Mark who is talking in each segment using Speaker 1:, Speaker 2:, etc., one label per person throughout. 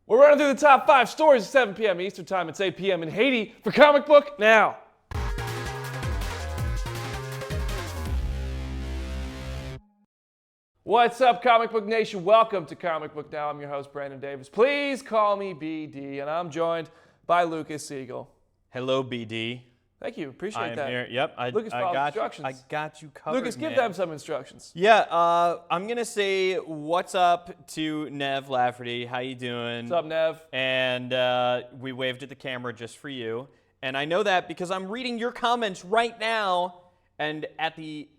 Speaker 1: We're running through the top 5 stories at 7 p.m. Eastern Time. It's 8 p.m. in Haiti for Comic Book Now. What's up, Comic Book Nation? Welcome to Comic Book Now. I'm your host, Brandon Davis. Please call me BD, and I'm joined by Lucas Siegel.
Speaker 2: Hello, BD.
Speaker 1: Thank you. Appreciate
Speaker 2: I'm
Speaker 1: that.
Speaker 2: here. Yep,
Speaker 1: Lucas,
Speaker 2: I
Speaker 1: follow
Speaker 2: got
Speaker 1: instructions.
Speaker 2: you. I got you covered,
Speaker 1: Lucas, give
Speaker 2: man.
Speaker 1: them some instructions.
Speaker 2: Yeah, I'm gonna say what's up to Nev Lafferty. How you doing?
Speaker 1: What's up, Nev?
Speaker 2: And we waved at the camera just for you. And I know that because I'm reading your comments right now. And at the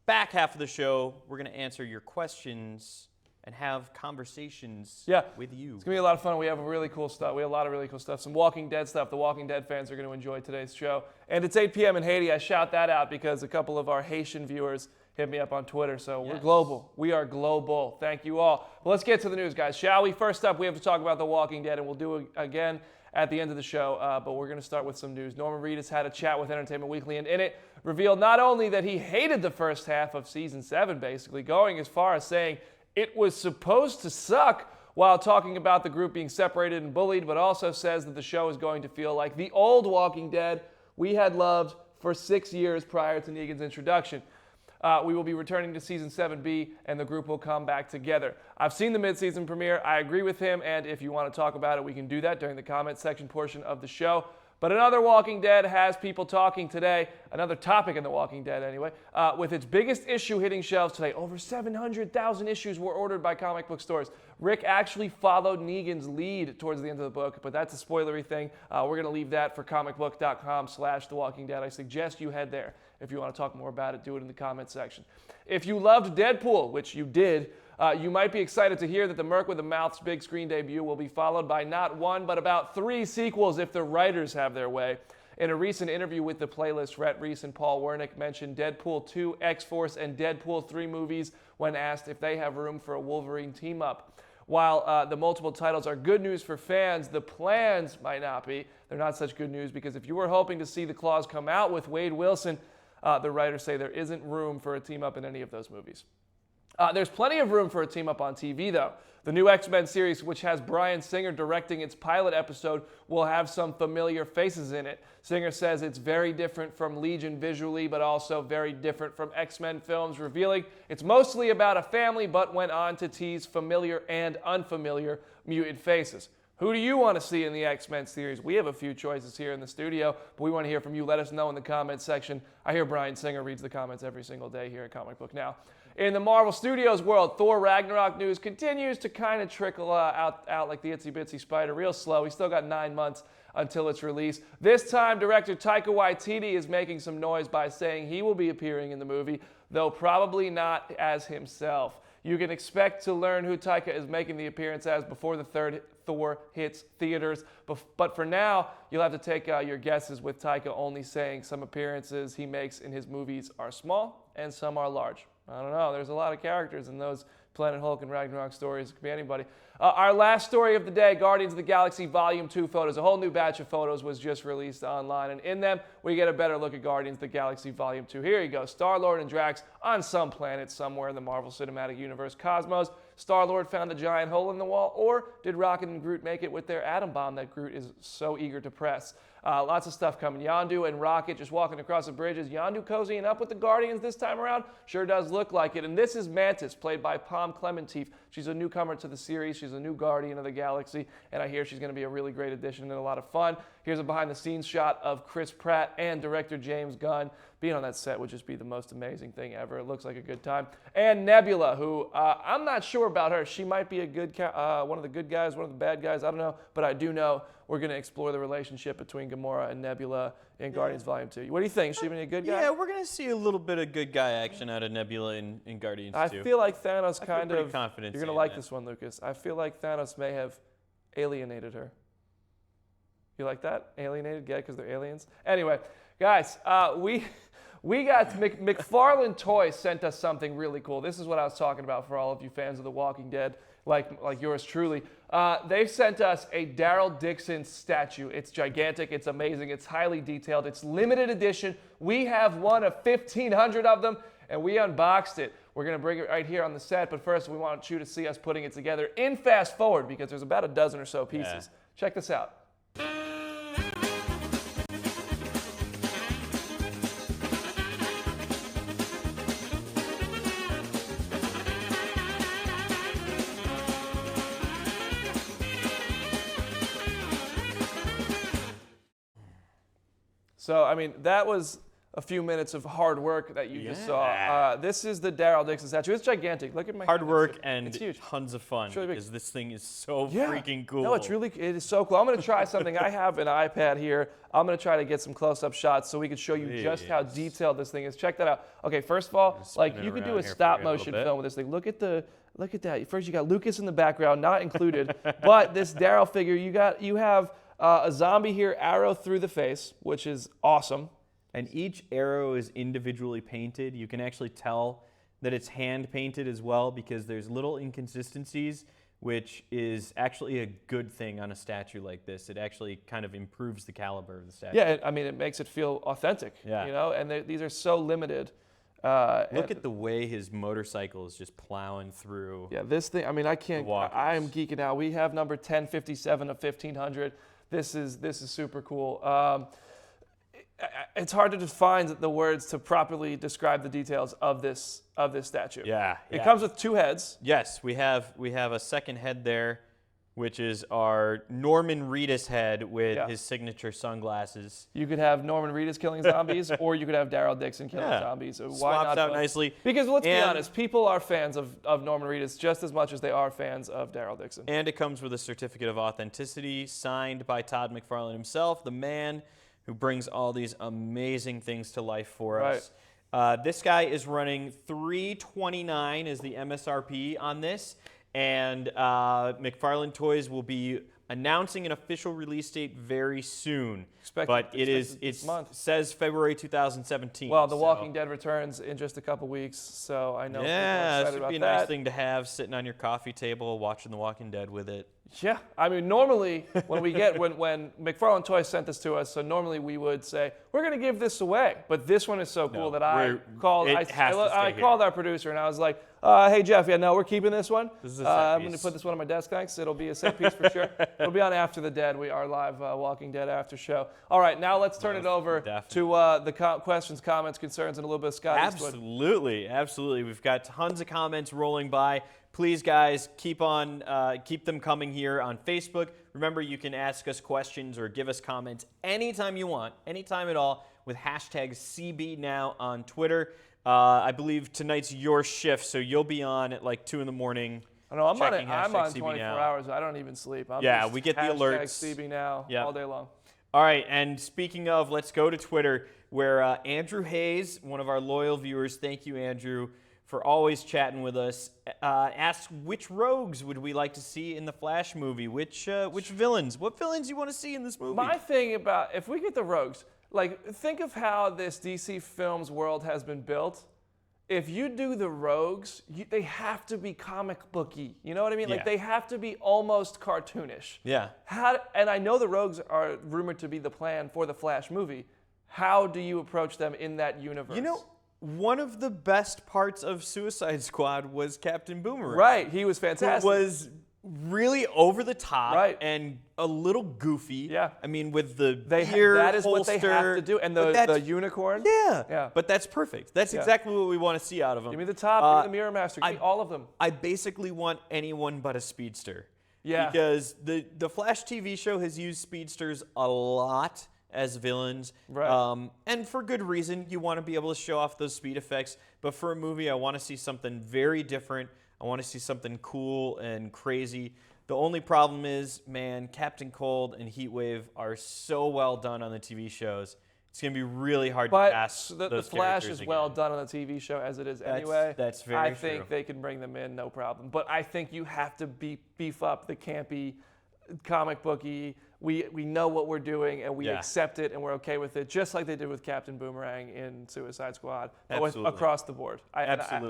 Speaker 2: back half of the show, we're gonna answer your questions and have conversations with you.
Speaker 1: It's going to be a lot of fun. We have really cool stuff. We have a lot of really cool stuff. Some Walking Dead stuff. The Walking Dead fans are going to enjoy today's show. And it's 8 p.m. in Haiti. I shout that out because a couple of our Haitian viewers hit me up on Twitter. So we're global. We are global. Thank you all. Well, let's get to the news, guys, shall we? First up, we have to talk about The Walking Dead, and we'll do it again at the end of the show. But we're going to start with some news. Norman Reedus had a chat with Entertainment Weekly, and in it revealed not only that he hated the first half of Season 7, basically, going as far as saying it was supposed to suck while talking about the group being separated and bullied, but also says that the show is going to feel like the old Walking Dead we had loved for 6 years prior to Negan's introduction. We will be returning to Season 7B, and the group will come back together. I've seen the mid-season premiere. I agree with him, and if you want to talk about it, we can do that during the comment section portion of the show. But another Walking Dead has people talking today, another topic in The Walking Dead anyway, with its biggest issue hitting shelves today. Over 700,000 issues were ordered by comic book stores. Rick actually followed Negan's lead towards the end of the book, but that's a spoilery thing. We're going to leave that for ComicBook.com/The Walking Dead. I suggest you head there. If you want to talk more about it, do it in the comment section. If you loved Deadpool, which you did, you might be excited to hear that the Merc with the Mouth's big screen debut will be followed by not one, but about 3 sequels if the writers have their way. In a recent interview with the playlist, Rhett Reese and Paul Wernick mentioned Deadpool 2, X-Force, and Deadpool 3 movies when asked if they have room for a Wolverine team-up. While the multiple titles are good news for fans, the plans might not be. They're not such good news because if you were hoping to see the Claws come out with Wade Wilson, the writers say there isn't room for a team-up in any of those movies. There's plenty of room for a team-up on TV, though. The new X-Men series, which has Bryan Singer directing its pilot episode, will have some familiar faces in it. Singer says it's very different from Legion visually, but also very different from X-Men films, revealing it's mostly about a family, but went on to tease familiar and unfamiliar mutant faces. Who do you want to see in the X-Men series? We have a few choices here in the studio, but we want to hear from you. Let us know in the comments section. I hear Bryan Singer reads the comments every single day here at Comic Book Now. In the Marvel Studios world, Thor Ragnarok news continues to kind of trickle out like the itsy bitsy spider, real slow. We still got 9 months until its release. This time, director Taika Waititi is making some noise by saying he will be appearing in the movie, though probably not as himself. You can expect to learn who Taika is making the appearance as before the third Thor hits theaters. But for now, you'll have to take your guesses, with Taika only saying some appearances he makes in his movies are small and some are large. I don't know. There's a lot of characters in those Planet Hulk and Ragnarok stories. It could be anybody. Our last story of the day, Guardians of the Galaxy Volume 2 photos. A whole new batch of photos was just released online, and in them, we get a better look at Guardians of the Galaxy Volume 2. Here you go. Star-Lord and Drax on some planet somewhere in the Marvel Cinematic Universe cosmos. Star-Lord found a giant hole in the wall, or did Rocket and Groot make it with their atom bomb that Groot is so eager to press? Lots of stuff coming. Yondu and Rocket just walking across the bridge. Is Yondu cozying up with the Guardians this time around? Sure does look like it. And this is Mantis, played by Pom Klementieff. She's a newcomer to the series. She's a new Guardian of the Galaxy, and I hear she's going to be a really great addition and a lot of fun. Here's a behind-the-scenes shot of Chris Pratt and director James Gunn. Being on that set would just be the most amazing thing ever. It looks like a good time. And Nebula, who I'm not sure about her. She might be a good one of the good guys, one of the bad guys. I don't know, but I do know we're going to explore the relationship between Gamora and Nebula in Guardians Volume 2. What do you think? Is she being a good guy?
Speaker 2: Yeah, we're going to see a little bit of good guy action out of Nebula in Guardians 2.
Speaker 1: I feel like Thanos kind of...
Speaker 2: confident
Speaker 1: You're going to like this one, Lucas. I feel like Thanos may have alienated her. You like that? Alienated? Yeah, because they're aliens? Anyway, guys, we got McFarlane Toys sent us something really cool. This is what I was talking about for all of you fans of The Walking Dead, like yours truly. They've sent us a Daryl Dixon statue. It's gigantic. It's amazing. It's highly detailed. It's limited edition. We have one of 1,500 of them, and we unboxed it. We're going to bring it right here on the set, but first we want you to see us putting it together in fast forward because there's about a dozen or so pieces.
Speaker 2: Yeah.
Speaker 1: Check this out. So, I mean, that was a few minutes of hard work that you just saw. This is the Daryl Dixon statue. It's gigantic. Look at my
Speaker 2: Hard
Speaker 1: hand.
Speaker 2: work and
Speaker 1: it's huge.
Speaker 2: tons of fun
Speaker 1: really big.
Speaker 2: because this thing is so freaking cool.
Speaker 1: No, it is so cool. I'm going to try something. I have an iPad here. I'm going to try to get some close-up shots so we can show you just how detailed this thing is. Check that out. Okay, first of all, like you could do a stop-motion film with this thing. Look at that. First, you got Lucas in the background, not included. But this Daryl figure, you have a zombie here, arrow through the face, which is awesome.
Speaker 2: And each arrow is individually painted. You can actually tell that it's hand painted as well because there's little inconsistencies, which is actually a good thing on a statue like this. It actually kind of improves the caliber of the statue.
Speaker 1: Yeah, I mean, it makes it feel authentic.
Speaker 2: Yeah.
Speaker 1: You know, and these are so limited.
Speaker 2: Look at the way his motorcycle is just plowing through.
Speaker 1: Yeah, this thing, I mean, I can't, I am geeking out. We have number 1057 of 1500. This is super cool. It's hard to define the words to properly describe the details of this statue.
Speaker 2: Yeah.
Speaker 1: It comes with two heads.
Speaker 2: Yes, we have a second head there, which is our Norman Reedus head with his signature sunglasses.
Speaker 1: You could have Norman Reedus killing zombies, or you could have Daryl Dixon killing zombies. Why
Speaker 2: Swaps
Speaker 1: not
Speaker 2: out
Speaker 1: both?
Speaker 2: nicely.
Speaker 1: Because let's be honest, people are fans of Norman Reedus just as much as they are fans of Daryl Dixon.
Speaker 2: And it comes with a certificate of authenticity signed by Todd McFarlane himself, the man who brings all these amazing things to life for us. This guy is running $329 is the MSRP on this, and McFarlane Toys will be announcing an official release date very soon. It says February 2017.
Speaker 1: Well, The Walking Dead returns in just a couple weeks, so I know people are excited
Speaker 2: this would
Speaker 1: about
Speaker 2: be a nice thing to have sitting on your coffee table watching The Walking Dead with it.
Speaker 1: Yeah, I mean, normally when when McFarlane Toys sent this to us, so normally we would say, we're going to give this away. But this one is so cool that I called our producer and I was like, hey, Jeff, we're keeping this one. I'm going to put this one on my desk, thanks. It'll be a set piece for sure. It'll be on After the Dead, our live Walking Dead after show. All right, now let's turn it over to the questions, comments, concerns, and a little bit of Scott Eastwood.
Speaker 2: Absolutely. We've got tons of comments rolling by. Please, guys, keep them coming here on Facebook. Remember, you can ask us questions or give us comments anytime you want, anytime at all, with hashtag CBNow on Twitter. I believe tonight's your shift, so you'll be on at like 2 in the morning.
Speaker 1: I know, I'm on 24 hours. I don't even sleep.
Speaker 2: We get the alerts.
Speaker 1: CBNow all day long.
Speaker 2: All right, and speaking of, let's go to Twitter, where Andrew Hayes, one of our loyal viewers, thank you, Andrew, for always chatting with us, asks which rogues would we like to see in the Flash movie? Which villains? What villains you want to see in this movie?
Speaker 1: My thing about, if we get the rogues, like, think of how this DC Films world has been built. If you do the rogues, they have to be comic booky. You know what I mean?
Speaker 2: Yeah.
Speaker 1: Like, they have to be almost cartoonish.
Speaker 2: Yeah.
Speaker 1: And I know the rogues are rumored to be the plan for the Flash movie. How do you approach them in that universe?
Speaker 2: You know, one of the best parts of Suicide Squad was Captain Boomerang.
Speaker 1: Right, he was fantastic.
Speaker 2: It was really over the top and a little goofy.
Speaker 1: Yeah.
Speaker 2: I mean, with the
Speaker 1: that is
Speaker 2: holster,
Speaker 1: what they have to do. And the unicorn.
Speaker 2: Yeah. But that's perfect. That's exactly what we want to see out of them.
Speaker 1: Give me the top, give me the Mirror Master, give me all of them.
Speaker 2: I basically want anyone but a speedster.
Speaker 1: Yeah.
Speaker 2: Because the Flash TV show has used speedsters a lot as villains.
Speaker 1: Right.
Speaker 2: And for good reason. You want to be able to show off those speed effects. But for a movie, I want to see something very different. I want to see something cool and crazy. The only problem is, man, Captain Cold and Heatwave are so well done on the TV shows. It's going to be really hard to pass those
Speaker 1: the Flash
Speaker 2: characters
Speaker 1: is well done on the TV show as it is anyway.
Speaker 2: That's very
Speaker 1: I
Speaker 2: true.
Speaker 1: think they can bring them in, no problem. But I think you have to beef up the campy, comic booky. We know what we're doing and we accept it and we're okay with it, just like they did with Captain Boomerang in Suicide Squad.
Speaker 2: Absolutely.
Speaker 1: Across the board.
Speaker 2: Absolutely.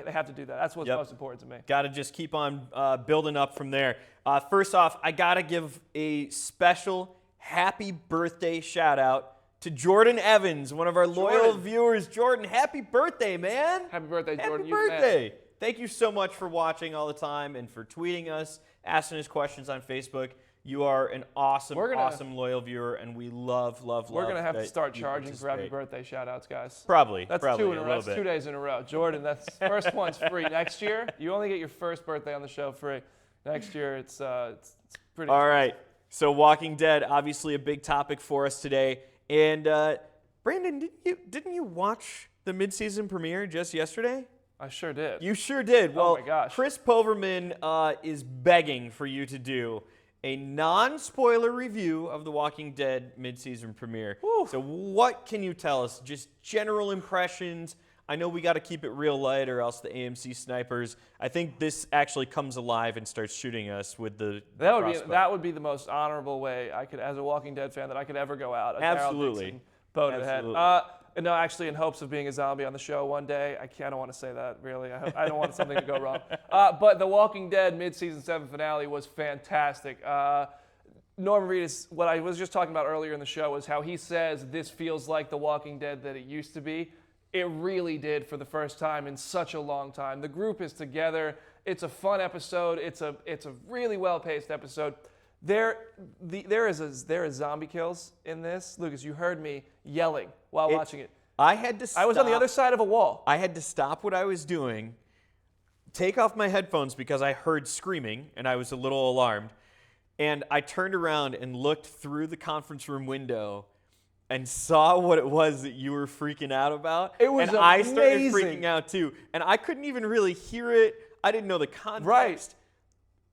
Speaker 1: They have to do that. That's what's most important to me.
Speaker 2: Got to just keep on building up from there. First off, I got to give a special happy birthday shout out to Jordan Evans, one of our loyal
Speaker 1: Jordan.
Speaker 2: viewers. Jordan, happy birthday, man.
Speaker 1: Happy birthday, Jordan.
Speaker 2: Happy
Speaker 1: You the man.
Speaker 2: birthday. Thank you so much for watching all the time and for tweeting us, asking us questions on Facebook. You are an awesome, awesome loyal viewer, and we love.
Speaker 1: We're gonna have to
Speaker 2: that
Speaker 1: start
Speaker 2: you
Speaker 1: charging for happy
Speaker 2: participate.
Speaker 1: birthday shout-outs, guys.
Speaker 2: Probably.
Speaker 1: That's
Speaker 2: probably,
Speaker 1: two in a
Speaker 2: a
Speaker 1: row.
Speaker 2: little
Speaker 1: That's
Speaker 2: bit.
Speaker 1: 2 days in a row. Jordan, that's first one's free. Next year, you only get your first birthday on the show free. Next year, it's pretty.
Speaker 2: All right. So Walking Dead, obviously a big topic for us today. And Brandon, didn't you watch the mid-season premiere just yesterday?
Speaker 1: I sure did.
Speaker 2: You sure did. Well,
Speaker 1: my gosh.
Speaker 2: Chris Poverman is begging for you to do a non-spoiler review of The Walking Dead mid-season premiere.
Speaker 1: Whew.
Speaker 2: So what can you tell us? Just general impressions. I know we got to keep it real light or else the AMC snipers. I think this actually comes alive and starts shooting us with the crossbow.
Speaker 1: That would be the most honorable way I could, as a Walking Dead fan, that I could ever go out. A
Speaker 2: Absolutely.
Speaker 1: Boat ahead.
Speaker 2: Absolutely.
Speaker 1: No, actually, in hopes of being a zombie on the show one day. I don't want to say that, really. I don't want something to go wrong. But The Walking Dead mid-season 7 finale was fantastic. Norman Reedus, what I was just talking about earlier in the show, was how he says this feels like The Walking Dead that it used to be. It really did for the first time in such a long time. The group is together. It's a fun episode. It's a really well-paced episode. There is zombie kills in this. Lucas, you heard me yelling while watching it.
Speaker 2: I had to stop.
Speaker 1: I was on the other side of a wall.
Speaker 2: I had to stop what I was doing, take off my headphones because I heard screaming and I was a little alarmed. And I turned around and looked through the conference room window and saw what it was that you were freaking out about.
Speaker 1: It was
Speaker 2: and I started
Speaker 1: amazing.
Speaker 2: freaking out too. And I couldn't even really hear it. I didn't know the context.
Speaker 1: Right.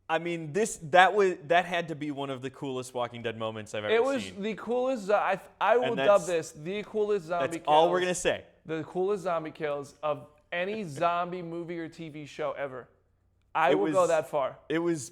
Speaker 2: I mean, that had to be one of the coolest Walking Dead moments I've ever seen.
Speaker 1: It was the coolest. I will dub this the coolest zombie
Speaker 2: That's
Speaker 1: kills.
Speaker 2: all we're gonna say.
Speaker 1: The coolest zombie kills of any zombie movie or TV show ever. I will go that far.
Speaker 2: It was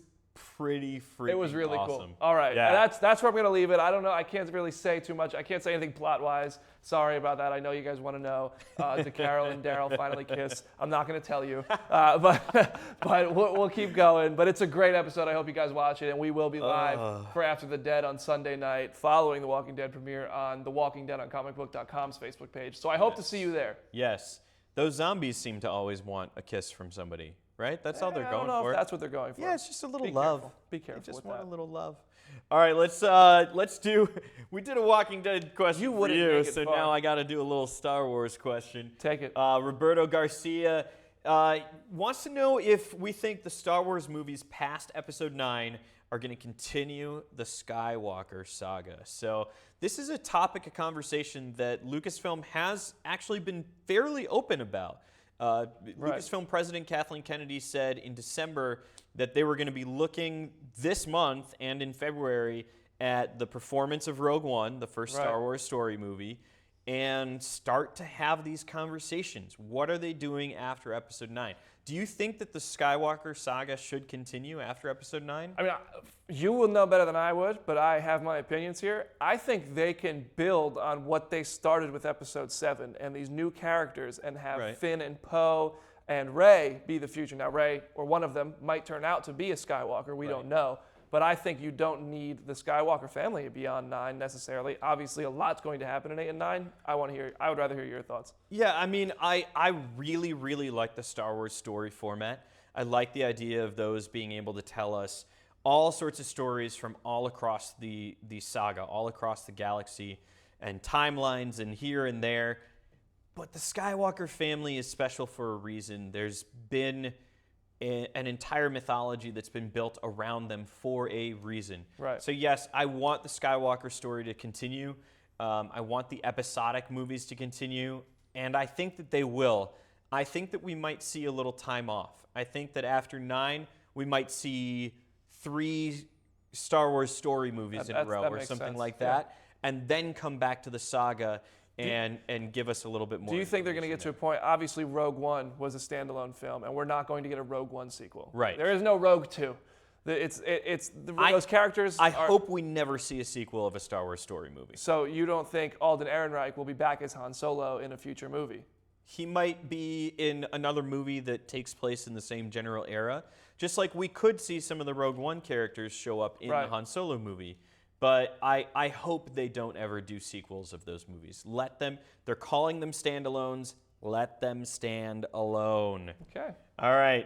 Speaker 2: pretty freaking
Speaker 1: It was really
Speaker 2: awesome.
Speaker 1: cool. All right,
Speaker 2: Yeah.
Speaker 1: that's where I'm gonna leave it. I don't know. I can't really say too much. I can't say anything plot-wise. Sorry about that. I know you guys want to know. Did Carol and Daryl finally kiss? I'm not gonna tell you, but we'll keep going. But it's a great episode. I hope you guys watch it, and we will be live for After the Dead on Sunday night, following the Walking Dead premiere on The Walking Dead on Comicbook.com's Facebook page. So I hope to see you there.
Speaker 2: Yes. Those zombies seem to always want a kiss from somebody, right? That's all they're going
Speaker 1: I don't know
Speaker 2: for.
Speaker 1: if that's what they're going for.
Speaker 2: Yeah, it's just a little
Speaker 1: Be
Speaker 2: love.
Speaker 1: careful. Be careful
Speaker 2: They just
Speaker 1: with
Speaker 2: want
Speaker 1: that.
Speaker 2: a little love. All right, let's do. We did a Walking Dead question
Speaker 1: You
Speaker 2: for
Speaker 1: wouldn't
Speaker 2: you,
Speaker 1: make it
Speaker 2: so
Speaker 1: far.
Speaker 2: now I got to do a little Star Wars question.
Speaker 1: Take it.
Speaker 2: Roberto Garcia wants to know if we think the Star Wars movies past Episode 9 are going to continue the Skywalker saga. So this is a topic of conversation that Lucasfilm has actually been fairly open about. Lucasfilm President Kathleen Kennedy said in December that they were going to be looking this month and in February at the performance of Rogue One, the first Star Wars story movie, and start to have these conversations. What are they doing after Episode 9? Do you think that the Skywalker saga should continue after Episode 9?
Speaker 1: I mean, you will know better than I would, but I have my opinions here. I think they can build on what they started with Episode 7 and these new characters and have Finn and Poe and Rey be the future. Now, Rey, or one of them, might turn out to be a Skywalker. We don't know. But I think you don't need the Skywalker family beyond 9 necessarily. Obviously, a lot's going to happen in 8 and 9. I would rather hear your thoughts.
Speaker 2: Yeah, I mean, I really, really like the Star Wars story format. I like the idea of those being able to tell us all sorts of stories from all across the saga, all across the galaxy, and timelines and here and there. But the Skywalker family is special for a reason. There's been an entire mythology that's been built around them for a reason.
Speaker 1: Right.
Speaker 2: So yes, I want the Skywalker story to continue. I want the episodic movies to continue, and I think that they will. I think that we might see a little time off. I think that after 9, we might see 3 Star Wars story movies in a row or something like that, and then come back to the saga and give us a little bit more.
Speaker 1: Do you think they're going to get to a point? Obviously, Rogue One was a standalone film, and we're not going to get a Rogue One sequel.
Speaker 2: Right.
Speaker 1: There is no Rogue 2. Those characters.
Speaker 2: I hope we never see a sequel of a Star Wars story movie.
Speaker 1: So you don't think Alden Ehrenreich will be back as Han Solo in a future movie?
Speaker 2: He might be in another movie that takes place in the same general era, just like we could see some of the Rogue One characters show up in the Han Solo movie. But I hope they don't ever do sequels of those movies. Let them. They're calling them standalones. Let them stand alone.
Speaker 1: Okay.
Speaker 2: All right.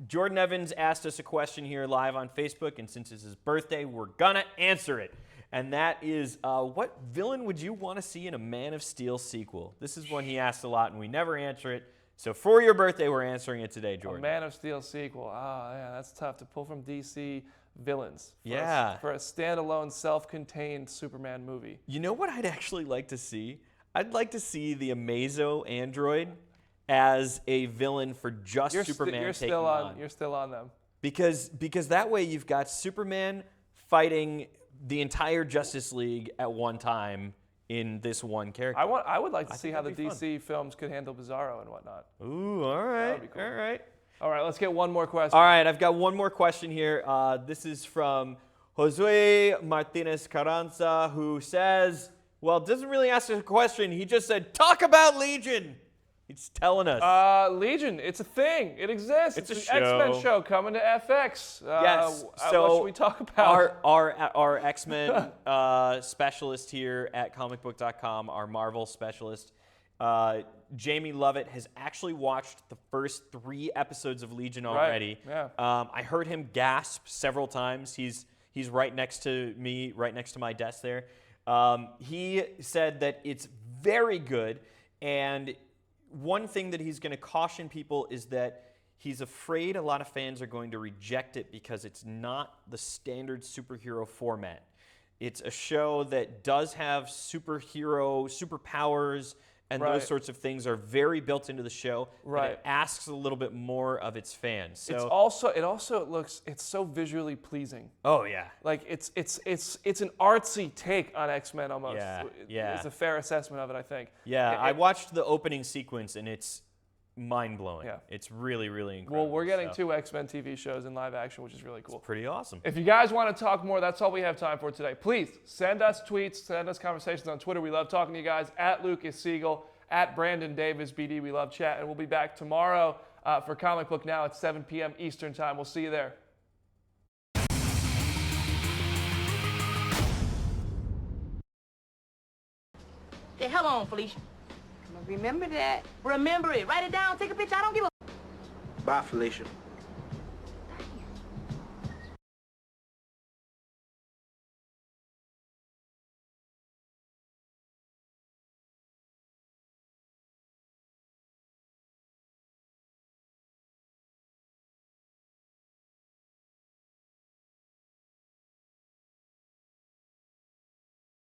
Speaker 2: Jordan Evans asked us a question here live on Facebook, and since it's his birthday, we're gonna answer it. And that is, what villain would you want to see in a Man of Steel sequel? This is one he asked a lot, and we never answer it. So for your birthday, we're answering it today, Jordan.
Speaker 1: A Man of Steel sequel. Yeah, that's tough to pull from DC villains. For a standalone, self-contained Superman movie.
Speaker 2: You know what I'd actually like to see? I'd like to see the Amazo android as a villain for just Superman taking on.
Speaker 1: You're still on them.
Speaker 2: Because that way you've got Superman fighting the entire Justice League at one time in this one character.
Speaker 1: I would like to see how the DC films could handle Bizarro and whatnot.
Speaker 2: Ooh, all right.
Speaker 1: That would be cool.
Speaker 2: All right.
Speaker 1: All right, let's get one more question.
Speaker 2: All right, I've got one more question here. This is from Josue Martinez Carranza, who says, well, doesn't really ask a question. He just said, talk about Legion. He's telling us.
Speaker 1: Legion, it's a thing. It exists.
Speaker 2: It's a
Speaker 1: the
Speaker 2: show.
Speaker 1: X-Men show coming to FX.
Speaker 2: Yes.
Speaker 1: So what should we talk about?
Speaker 2: Our X-Men specialist here at Comicbook.com, our Marvel specialist, Jamie Lovett, has actually watched the first 3 episodes of Legion already.
Speaker 1: Right.
Speaker 2: Yeah. I heard him gasp several times. He's right next to me, right next to my desk there. He said that it's very good, and one thing that he's going to caution people is that he's afraid a lot of fans are going to reject it because it's not the standard superhero format. It's a show that does have superpowers, and those sorts of things are very built into the show.
Speaker 1: Right.
Speaker 2: And it asks a little bit more of its fans. So
Speaker 1: It's so visually pleasing.
Speaker 2: Oh yeah.
Speaker 1: Like it's an artsy take on X-Men almost.
Speaker 2: Yeah.
Speaker 1: It's a fair assessment of it, I think.
Speaker 2: Yeah, I watched the opening sequence, and it's mind-blowing.
Speaker 1: Yeah.
Speaker 2: It's really, really incredible.
Speaker 1: Well, we're getting 2 X-Men TV shows in live action, which is really cool.
Speaker 2: It's pretty awesome.
Speaker 1: If you guys want to talk more, that's all we have time for today. Please send us tweets, send us conversations on Twitter. We love talking to you guys. At Lucas Siegel, at Brandon Davis BD. We love chat, and we'll be back tomorrow for Comic Book Now at 7 p.m. Eastern Time. We'll see you there.
Speaker 3: The hell on, Felicia.
Speaker 4: Remember that.
Speaker 3: Remember it. Write it down. Take a picture. I don't give a...
Speaker 5: Bye, Felicia.